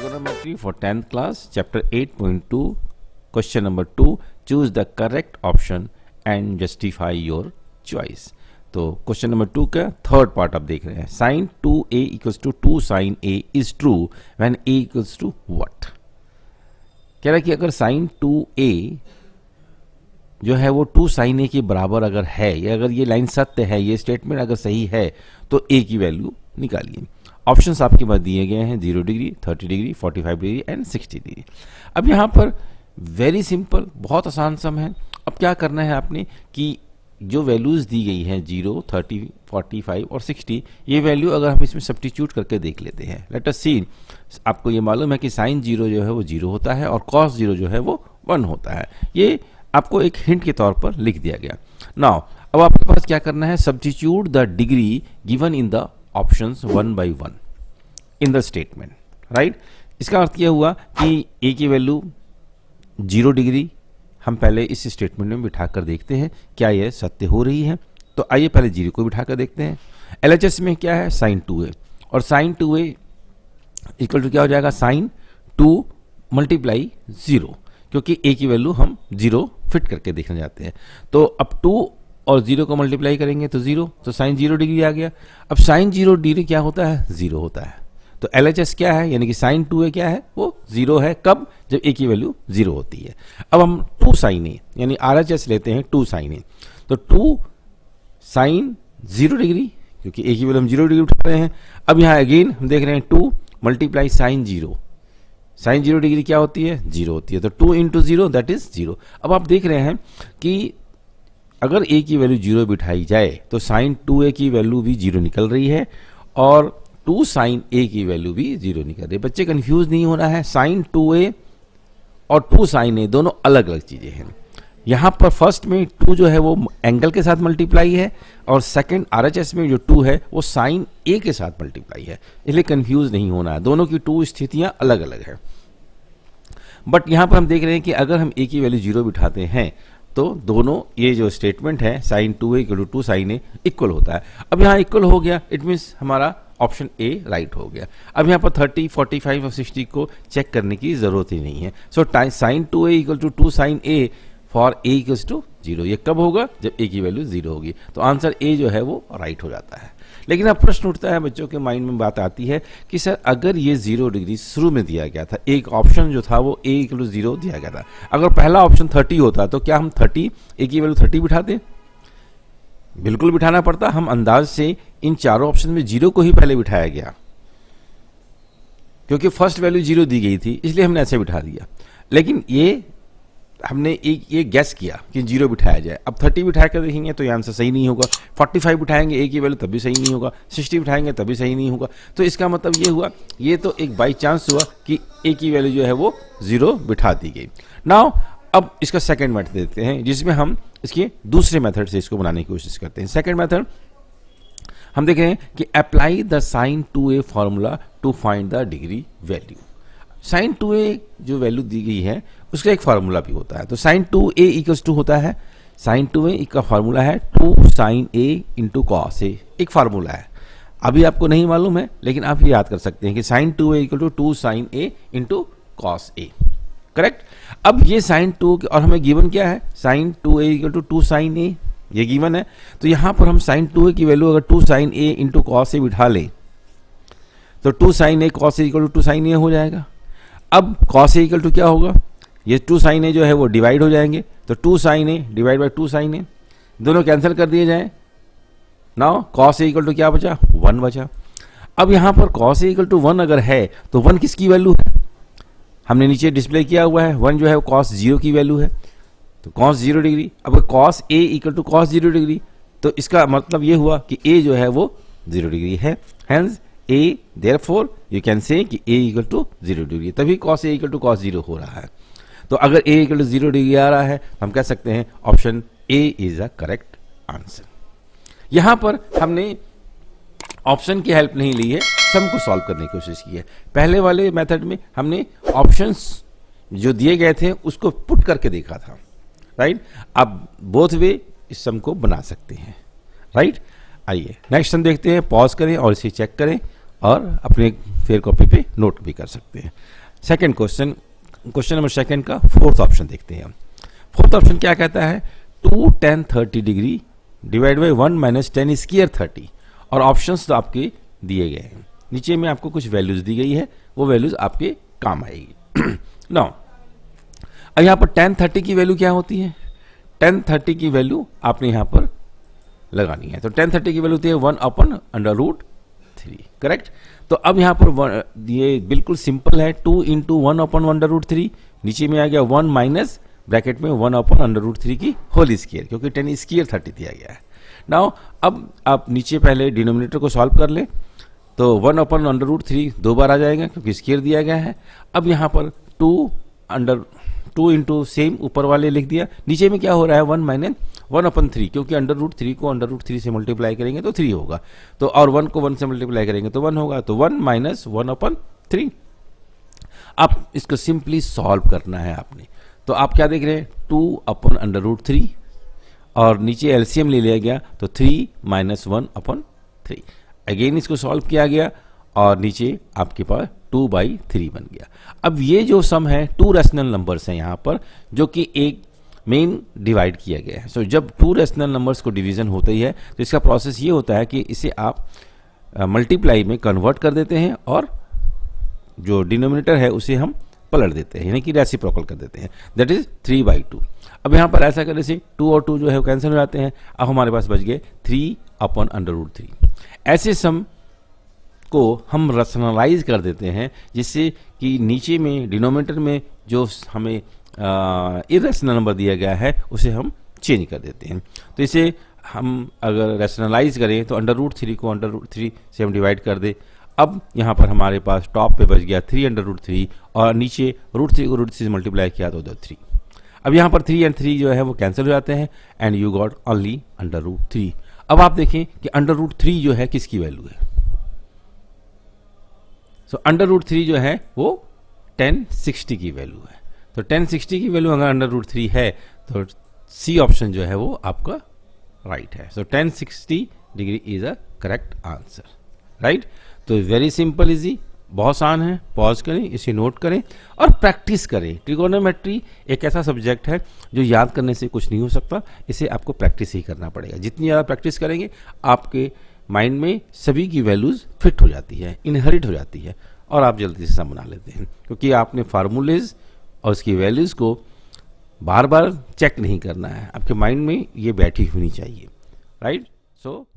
Trigonometry for 10th class, chapter 8.2, question number 2. Choose the correct option and justify your choice. तो question number 2 का third part आप देख रहे हैं. sin 2a equals to 2 sin a is true when a equals to what? कह रहा है कि अगर sin 2a जो है वो 2 sin a के बराबर अगर है, या अगर ये लाइन सत्य है, ये स्टेटमेंट अगर सही है, तो a की वैल्यू निकालिए. ऑप्शंस आपके पास दिए गए हैं 0 degree, 30 degree, 45 degree and 60 degree. अब यहाँ पर वेरी सिंपल, बहुत आसान सम है. अब क्या करना है आपने कि जो वैल्यूज़ दी गई हैं 0, 30, 45 और 60, ये वैल्यू अगर हम इसमें सब्स्टिट्यूट करके देख लेते हैं. लेट अस सी. आपको ये मालूम है कि साइन 0 जो है वो 0 होता है और कॉस 0 जो है वो 1 होता है. ये आपको एक हिंट के तौर पर लिख दिया गया. नाउ अब आपके पास क्या करना है, substitute the degree given in the options 1 by 1 in the statement. Right. इसका अर्थ यह हुआ कि ए की वैल्यू 0 डिग्री हम पहले इस स्टेटमेंट में बिठाकर देखते हैं क्या यह सत्य हो रही है. तो आइए पहले 0 को बिठाकर देखते हैं. LHS में क्या है, साइन 2a, और साइन 2a इक्वल टू क्या हो जाएगा, साइन 2 मल्टीप्लाई 0, क्योंकि a की वैल्यू हम 0 फिट करके देखना चाहते हैं. तो अब 2 और 0 को मल्टीप्लाई करेंगे तो 0, तो साइन 0 डिग्री आ गया. अब साइन 0 डिग्री क्या होता है, 0 होता है. तो LHS क्या है, यानी कि साइन 2a क्या है, वो 0 है. कब, जब a की वैल्यू 0 होती है. अब हम 2 साइन a यानी RHS लेते हैं 2 साइन a. तो 2 साइन 0 डिग्री, क्योंकि a की वैल्यू हम 0 डिग्री उठा रहे हैं. अब यहाँ अगेन हम देख रहे हैं 2 मल्टीप्लाई साइन 0. साइन 0 डिग्री क्या होती है, 0 होती है. तो 2 इंटू 0 दैट इज 0. अब आप देख रहे हैं कि अगर a की वैल्यू 0 बिठाई जाए तो साइन 2a की वैल्यू भी 0 निकल रही है और 2 साइन a की वैल्यू भी 0 निकल रही है. बच्चे कंफ्यूज नहीं होना है. साइन 2a और 2 साइन a दोनों अलग अलग चीज़ें हैं. यहाँ पर फर्स्ट में 2 जो है वो एंगल के साथ मल्टीप्लाई है और सेकंड RHS में जो 2 है वो साइन a के साथ मल्टीप्लाई है. इसलिए कंफ्यूज नहीं होना है. दोनों की 2 स्थितियाँ अलग अलग हैं. बट यहाँ पर हम देख रहे हैं कि अगर हम a की वैल्यू 0 बिठाते हैं तो दोनों ये जो स्टेटमेंट है sine 2a equal to 2 sine a equal होता है. अब यहाँ इक्वल हो गया, इट मीन्स हमारा ऑप्शन ए राइट हो गया. अब यहाँ पर 30, 45 और 60 को चेक करने की ज़रूरत ही नहीं है. So sine 2a equal to 2 sine a for a equals to 0. ये कब होगा, जब a की वैल्यू 0 होगी. तो आंसर ए जो है वो राइट हो जाता है. लेकिन अब प्रश्न उठता है, बच्चों के माइंड में बात आती है कि सर अगर ये 0 डिग्री शुरू में दिया गया था, एक ऑप्शन जो था वो a इक्वल टू 0 दिया गया था, अगर पहला ऑप्शन 30 होता तो क्या हम 30 a की वैल्यू 30 बिठाते? बिल्कुल बिठाना पड़ता. हम अंदाज से इन चारों ऑप्शन में 0 को ही पहले बिठाया गया, क्योंकि फर्स्ट वैल्यू 0 दी गई थी, इसलिए हमने ऐसे बिठा दिया. लेकिन ये हमने ये गैस किया कि 0 बिठाया जाए. अब 30 बिठा कर देखेंगे तो ये आंसर सही नहीं होगा. 45 बिठाएंगे a की वैल्यू तभी सही नहीं होगा. 60 बिठाएंगे तभी सही नहीं होगा. तो इसका मतलब ये हुआ, ये तो एक बाई चांस हुआ कि a की वैल्यू जो है वो 0 बिठा दी गई. नाउ अब इसका सेकंड मेथड देते हैं, जिसमें हम इसके दूसरे मेथड से इसको बनाने की कोशिश करते हैं. सेकंड मेथड हम देख रहे हैं कि apply the sine 2a formula to find the degree value. Sine 2a जो वैल्यू दी गई है उसका एक फार्मूला भी होता है. तो साइन 2a इक्वल्स टू होता है, साइन 2a का फार्मूला है 2 sine a into cos a. एक फार्मूला है, अभी आपको नहीं मालूम है, लेकिन आप ये याद कर सकते हैं कि sine 2a equal to 2 sine a into cos a. Correct. अब ये साइन 2 और हमें गिवन क्या है, sine 2a equal to 2 sine a, ये गिवन है. तो यहाँ पर हम साइन 2a की वैल्यू अगर 2 sine a into cos a बिठा लें तो 2 sine a cos a equal to 2 sine a हो जाएगा. अब कॉस a इक्वल टू क्या होगा, ये 2 साइन a जो है वो डिवाइड हो जाएंगे. तो 2 sine a divide by 2 sine a दोनों कैंसिल कर दिए जाएं. Now cos a equal to क्या बचा, 1 बचा. अब यहाँ पर कॉस a इक्वल टू 1 अगर है तो 1 किसकी वैल्यू है, हमने नीचे डिस्प्ले किया हुआ है. 1 जो है वो कॉस 0 की वैल्यू है. तो कॉस 0 डिग्री. अब cos a equal to cos 0 degree, तो इसका मतलब ये हुआ कि a जो है वो 0 डिग्री है. Hence a therefore you can say कि a इक्वल टू 0 डिग्री, तभी cos a equal to cos 0 हो रहा है. तो अगर a इक्वल टू 0 डिग्री आ रहा है, हम कह सकते हैं option a is a correct answer. यहाँ पर हमने ऑप्शन की हेल्प नहीं ली है, सम को सॉल्व करने की कोशिश की है. पहले वाले मेथड में हमने ऑप्शंस जो दिए गए थे उसको पुट करके देखा था. राइट. अब बोथ वे इस सम को बना सकते हैं. राइट. आइए नेक्स्ट हम देखते हैं. पॉज करें और इसे चेक करें और अपने फेयर कॉपी पे नोट भी कर सकते हैं। Second question, question number second का फोर्थ ऑप्शन देखते हैं हम। फोर्थ ऑप्शन क्या कहता है, 2 tan 30 degree divide by 1 minus ten square 30, और ऑप्शंस तो आपके दिए गए हैं, नीचे में आपको कुछ वैल्यूज दी गई है, वो वैल्यूज आपके काम आएगी। नाउ अब यहाँ पर tan 30 की वैल्यू क्या होती है, tan 30 की वैल्यू आपने यहाँ पर लगानी है। तो tan 30 की वैल्यू होती है 1/√3, करेक्ट। तो अब यहाँ पर ये बिल्कुल सिंपल है, 2 × 1/√3, नीचे में आ गया 1 माइनस ब्रैकेट में 1/√3 की होल स्क्वायर, क्योंकि tan स्क्वायर 30 दिया गया है। नाउ अब आप नीचे पहले डिनोमिनेटर को सॉल्व कर लें, तो 1/√3 दो बार आ जाएगा क्योंकि स्क्वायर दिया गया है। अब यहाँ पर 2 × सेम ऊपर वाले लिख दिया, नीचे में क्या हो रहा है 1 माइनस 1/3, क्योंकि √3 को √3 से मल्टीप्लाई करेंगे तो 3 होगा, तो और 1 को 1 से मल्टीप्लाई करेंगे तो 1 होगा, तो 1 माइनस 1/3। आप इसको सिंपली सॉल्व करना है आपने। तो आप क्या देख रहे हैं, 2/√3 और नीचे एलसीएम ले लिया गया, तो 3 माइनस 1/3। अगेन इसको सॉल्व किया गया और नीचे आपके पास 2/3 बन गया। अब ये जो सम है 2 रैशनल नंबर्स हैं यहाँ पर, जो कि एक मेन डिवाइड किया गया है। सो जब 2 रैशनल नंबर्स को डिवीजन होता ही है तो इसका प्रोसेस ये होता है कि इसे आप मल्टीप्लाई में कन्वर्ट कर देते हैं और जो डिनोमिनेटर है उसे हम पलट देते हैं, यानी कि रेसिप्रोकल कर देते हैं, दैट इज 3/2। अब यहाँ पर ऐसा करने से 2 और 2 जो है वो कैंसिल हो जाते हैं। अब हमारे पास बच गए 3/√3। ऐसे सम को हम रैशनलाइज कर देते हैं, जिससे कि नीचे में डिनोमिनेटर में जो हमें इरेशनल नंबर दिया गया है उसे हम चेंज कर देते हैं। तो इसे हम अगर रैशनलाइज करें तो √3 को √3 से हम डिवाइड कर दे। अब यहाँ पर हमारे पास टॉप पे बच गया 3/√3 और नीचे √3 को √3 से मल्टीप्लाई किया तो 3। अब यहाँ पर 3 और 3 जो है वो कैंसिल हो जाते हैं एंड यू गॉट ओनली √3। अब आप देखें कि √3 जो है किसकी वैल्यू है। सो √3 जो है वो 1060 की वैल्यू है। तो 1060 की वैल्यू अगर √3 है तो सी ऑप्शन जो है वो आपका राइट है। सो 1060 degree is a correct answer, right. तो वेरी सिंपल इजी, बहुत आसान है। पॉज करें, इसे नोट करें और प्रैक्टिस करें। ट्रिगोनोमेट्री एक ऐसा सब्जेक्ट है जो याद करने से कुछ नहीं हो सकता, इसे आपको प्रैक्टिस ही करना पड़ेगा। जितनी ज़्यादा प्रैक्टिस करेंगे आपके माइंड में सभी की वैल्यूज़ फिट हो जाती है, इनहेरिट हो जाती है और आप जल्दी से सम बना लेते हैं, क्योंकि आपने फार्मूलेज और उसकी वैल्यूज़ को बार बार चेक नहीं करना है, आपके माइंड में ये बैठी होनी चाहिए, राइट। सो